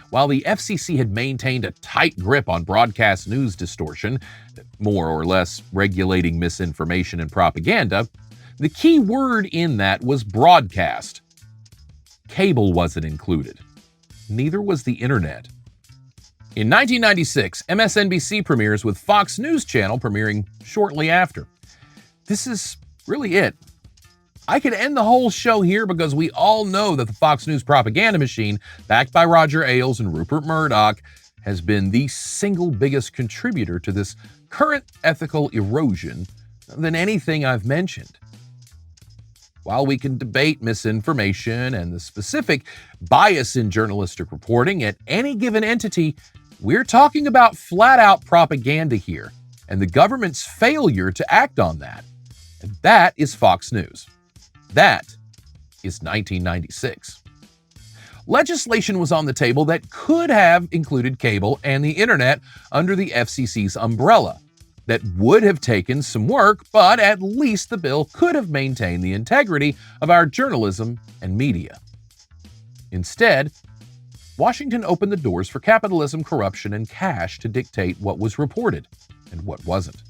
While the FCC had maintained a tight grip on broadcast news distortion, more or less regulating misinformation and propaganda, the key word in that was broadcast. Cable wasn't included. Neither was the internet. In 1996, MSNBC premieres with Fox News Channel premiering shortly after. This is really it. I could end the whole show here because we all know that the Fox News propaganda machine, backed by Roger Ailes and Rupert Murdoch, has been the single biggest contributor to this current ethical erosion than anything I've mentioned. While we can debate misinformation and the specific bias in journalistic reporting at any given entity, we're talking about flat-out propaganda here and the government's failure to act on that. And that is Fox News. That is 1996. Legislation was on the table that could have included cable and the internet under the FCC's umbrella. That would have taken some work, but at least the bill could have maintained the integrity of our journalism and media. Instead, Washington opened the doors for capitalism, corruption, and cash to dictate what was reported and what wasn't.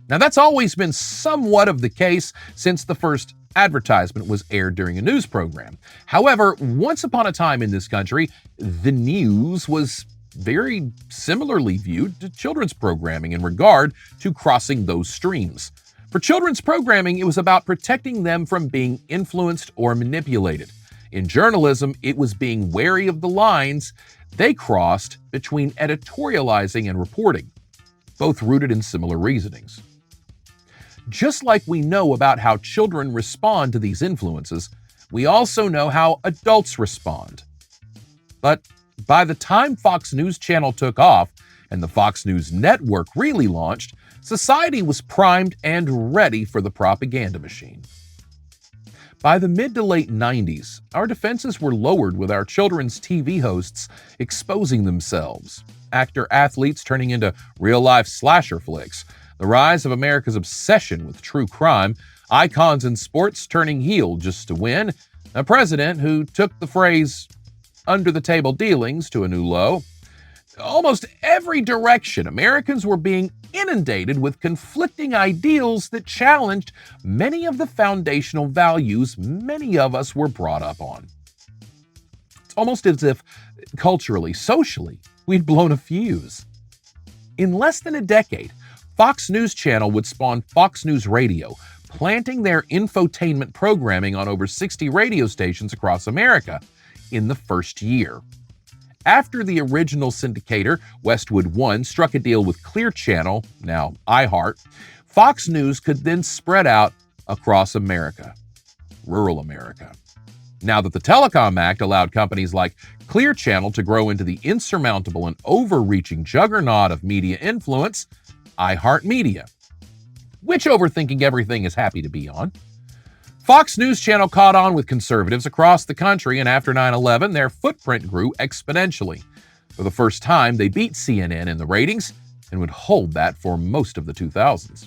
Now, that's always been somewhat of the case since the first advertisement was aired during a news program. However, once upon a time in this country, the news was very similarly viewed to children's programming in regard to crossing those streams. For children's programming, it was about protecting them from being influenced or manipulated. In journalism, it was being wary of the lines they crossed between editorializing and reporting, both rooted in similar reasonings. Just like we know about how children respond to these influences, we also know how adults respond. But by the time Fox News Channel took off and the Fox News Network really launched, society was primed and ready for the propaganda machine. By the mid to late 90s, our defenses were lowered with our children's TV hosts exposing themselves, actor-athletes turning into real-life slasher flicks, the rise of America's obsession with true crime, icons in sports turning heel just to win, a president who took the phrase under-the-table dealings to a new low. Almost every direction, Americans were being inundated with conflicting ideals that challenged many of the foundational values many of us were brought up on. It's almost as if, culturally, socially, we'd blown a fuse. In less than a decade, Fox News Channel would spawn Fox News Radio, planting their infotainment programming on over 60 radio stations across America in the first year. After the original syndicator, Westwood One, struck a deal with Clear Channel, now iHeart, Fox News could then spread out across America, rural America. Now that the Telecom Act allowed companies like Clear Channel to grow into the insurmountable and overreaching juggernaut of media influence, iHeartMedia, which Overthinking Everything is happy to be on. Fox News Channel caught on with conservatives across the country, and after 9/11, their footprint grew exponentially. For the first time, they beat CNN in the ratings and would hold that for most of the 2000s.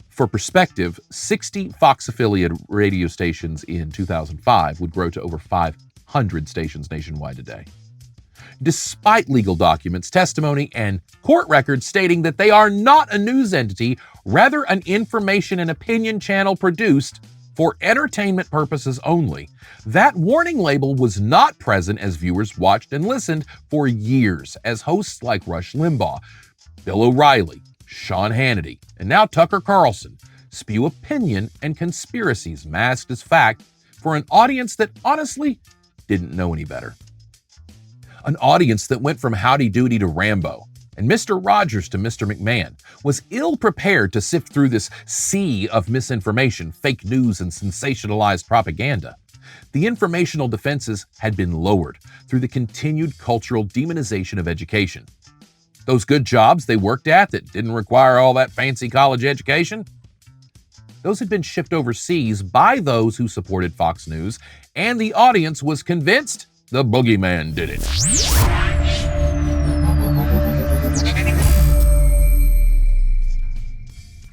For perspective, 60 Fox-affiliated radio stations in 2005 would grow to over 500 stations nationwide today. Despite legal documents, testimony, and court records stating that they are not a news entity, rather an information and opinion channel produced for entertainment purposes only, that warning label was not present as viewers watched and listened for years as hosts like Rush Limbaugh, Bill O'Reilly, Sean Hannity, and now Tucker Carlson spew opinion and conspiracies masked as fact for an audience that honestly didn't know any better. An audience that went from Howdy Doody to Rambo and Mr. Rogers to Mr. McMahon was ill-prepared to sift through this sea of misinformation, fake news, and sensationalized propaganda. The informational defenses had been lowered through the continued cultural demonization of education. Those good jobs they worked at that didn't require all that fancy college education, those had been shipped overseas by those who supported Fox News, and the audience was convinced the boogeyman did it.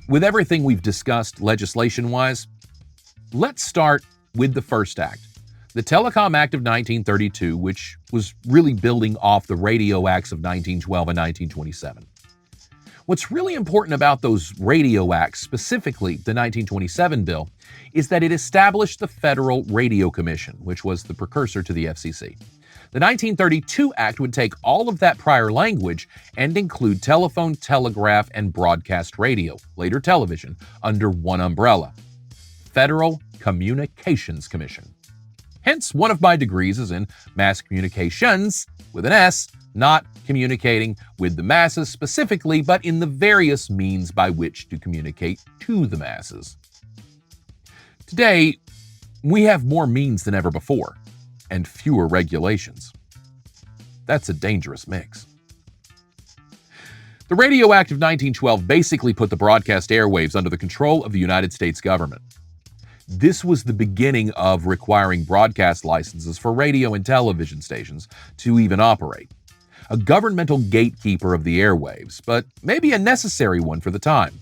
With everything we've discussed legislation-wise, let's start with the first act, the Telecom Act of 1932, which was really building off the Radio Acts of 1912 and 1927. What's really important about those radio acts, specifically the 1927 bill, is that it established the Federal Radio Commission, which was the precursor to the FCC. The The 1932 Act would take all of that prior language and include telephone, telegraph, and broadcast radio, later television, under one umbrella: Federal Communications Commission. Hence, one of my degrees is in mass communications, with an S, not communicating with the masses specifically, but in the various means by which to communicate to the masses. Today, we have more means than ever before, and fewer regulations. That's a dangerous mix. The Radio Act of 1912 basically put the broadcast airwaves under the control of the United States government. This was the beginning of requiring broadcast licenses for radio and television stations to even operate. A governmental gatekeeper of the airwaves, but maybe a necessary one for the time.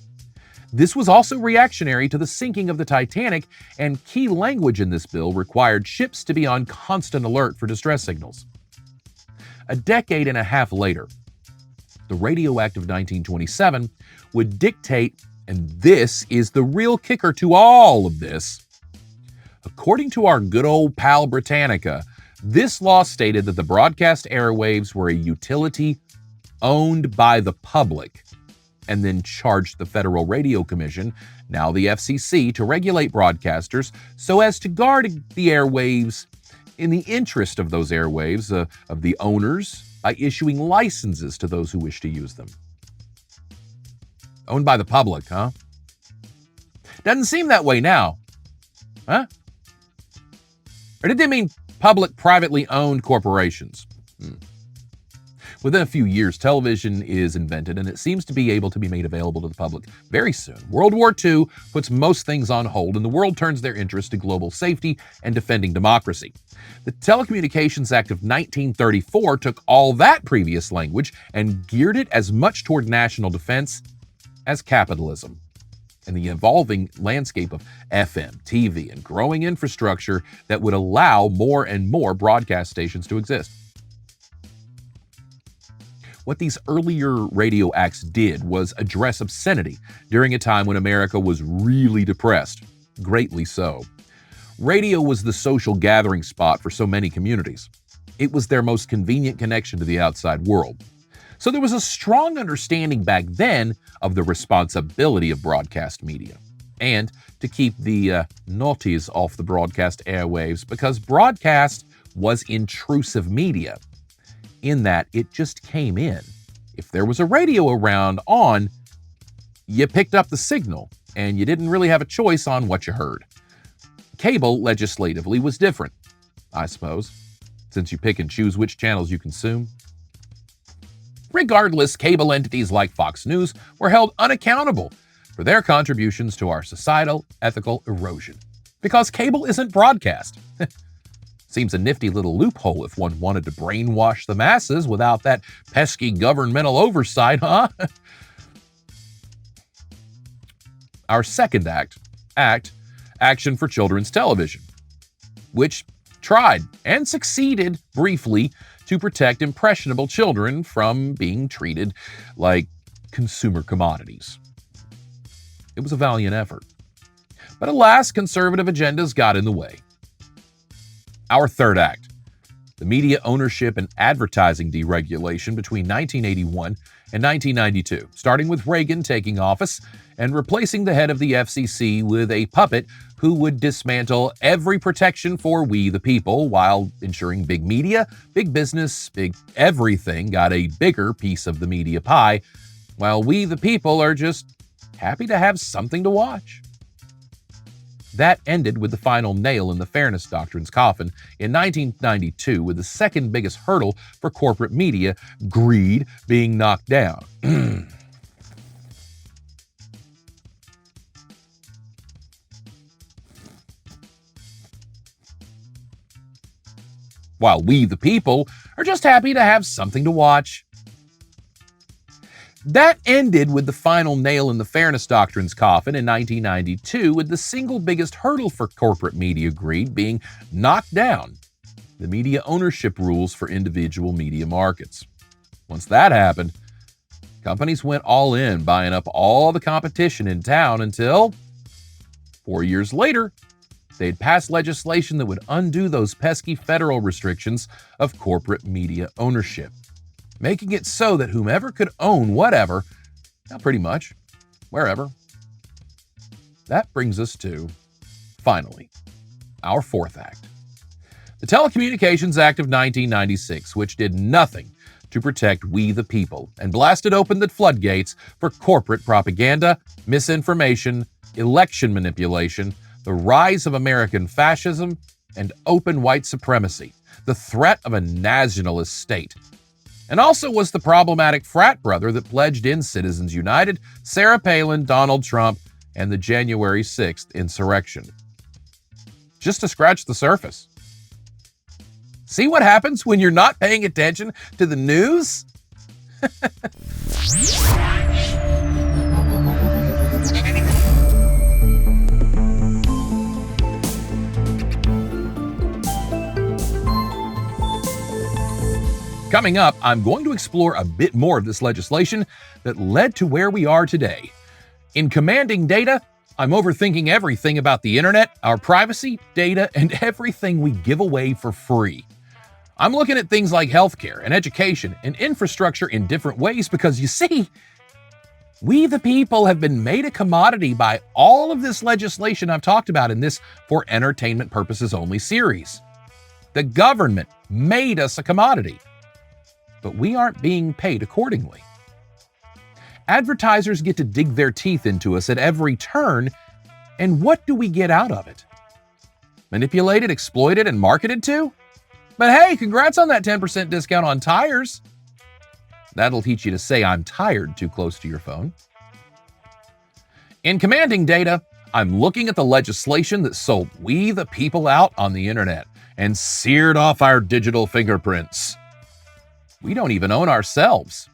This was also reactionary to the sinking of the Titanic, and key language in this bill required ships to be on constant alert for distress signals. A decade and a half later, the Radio Act of 1927 would dictate, and this is the real kicker to all of this. According to our good old pal Britannica, this law stated that the broadcast airwaves were a utility owned by the public, and then charged the Federal Radio Commission, now the FCC, to regulate broadcasters so as to guard the airwaves in the interest of those airwaves, of the owners, by issuing licenses to those who wish to use them. Owned by the public, huh? Doesn't seem that way now. Huh? Or did they mean public, privately owned corporations? Within a few years, television is invented, and it seems to be able to be made available to the public very soon. World War II puts most things on hold, and the world turns their interest to global safety and defending democracy. The Telecommunications Act of 1934 took all that previous language and geared it as much toward national defense as capitalism and the evolving landscape of FM, TV, and growing infrastructure that would allow more and more broadcast stations to exist. What these earlier radio acts did was address obscenity during a time when America was really depressed, greatly so. Radio was the social gathering spot for so many communities. It was their most convenient connection to the outside world. So there was a strong understanding back then of the responsibility of broadcast media and to keep the naughties off the broadcast airwaves, because broadcast was intrusive media in that it just came in. If there was a radio around on, you picked up the signal and you didn't really have a choice on what you heard. Cable, legislatively, was different, I suppose, since you pick and choose which channels you consume. Regardless, cable entities like Fox News were held unaccountable for their contributions to our societal ethical erosion, because cable isn't broadcast. Seems a nifty little loophole if one wanted to brainwash the masses without that pesky governmental oversight, huh? Our second act, Action for Children's Television, which tried and succeeded briefly to protect impressionable children from being treated like consumer commodities. It was a valiant effort. But alas, conservative agendas got in the way. Our third act, the Media Ownership and Advertising Deregulation between 1981 and 1992, starting with Reagan taking office and replacing the head of the FCC with a puppet who would dismantle every protection for we the people while ensuring big media, big business, big everything got a bigger piece of the media pie, while we the people are just happy to have something to watch. That ended with the final nail in the Fairness Doctrine's coffin in 1992, with the second biggest hurdle for corporate media, greed, being knocked down. While we, the people, are just happy to have something to watch. That ended with the final nail in the Fairness Doctrine's coffin in 1992, with the single biggest hurdle for corporate media greed being knocked down: the media ownership rules for individual media markets. Once that happened, companies went all in, buying up all the competition in town until, 4 years later, they'd pass legislation that would undo those pesky federal restrictions of corporate media ownership, making it so that whomever could own whatever, now pretty much, wherever. That brings us to, finally, our fourth act. The Telecommunications Act of 1996, which did nothing to protect we the people and blasted open the floodgates for corporate propaganda, misinformation, election manipulation, the rise of American fascism, and open white supremacy, the threat of a nationalist state. And also was the problematic frat brother that pledged in Citizens United, Sarah Palin, Donald Trump, and the January 6th insurrection. Just to scratch the surface. See what happens when you're not paying attention to the news? Coming up, I'm going to explore a bit more of this legislation that led to where we are today. In Commanding Data, I'm overthinking everything about the internet, our privacy, data, and everything we give away for free. I'm looking at things like healthcare and education and infrastructure in different ways because, you see, we the people have been made a commodity by all of this legislation I've talked about in this For Entertainment Purposes Only series. The government made us a commodity, but we aren't being paid accordingly. Advertisers get to dig their teeth into us at every turn, and what do we get out of it? Manipulated, exploited, and marketed to? But hey, congrats on that 10% discount on tires. That'll teach you to say I'm tired too close to your phone. In Commanding Data, I'm looking at the legislation that sold we the people out on the internet and seared off our digital fingerprints. We don't even own ourselves.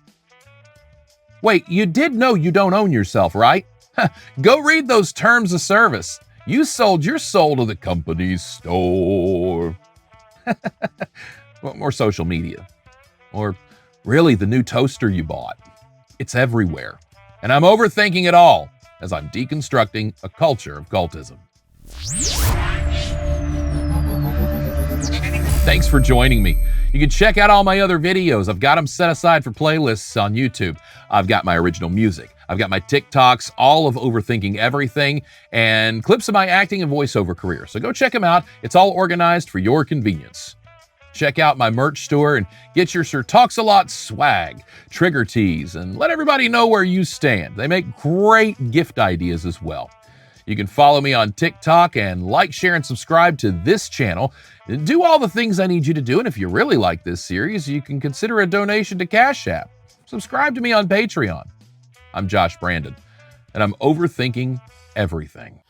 Wait, you did know you don't own yourself, right? Go read those terms of service. You sold your soul to the company's store. Or social media. Or really the new toaster you bought. It's everywhere. And I'm overthinking it all as I'm deconstructing a culture of cultism. Thanks for joining me. You can check out all my other videos. I've got them set aside for playlists on YouTube. I've got my original music. I've got my TikToks, all of Overthinking Everything, and clips of my acting and voiceover career. So go check them out. It's all organized for your convenience. Check out my merch store and get your Sir Talks a Lot swag, trigger tees, and let everybody know where you stand. They make great gift ideas as well. You can follow me on TikTok and like, share, and subscribe to this channel. Do all the things I need you to do, and if you really like this series, you can consider a donation to Cash App. Subscribe to me on Patreon. I'm Josh Brandon, and I'm overthinking everything.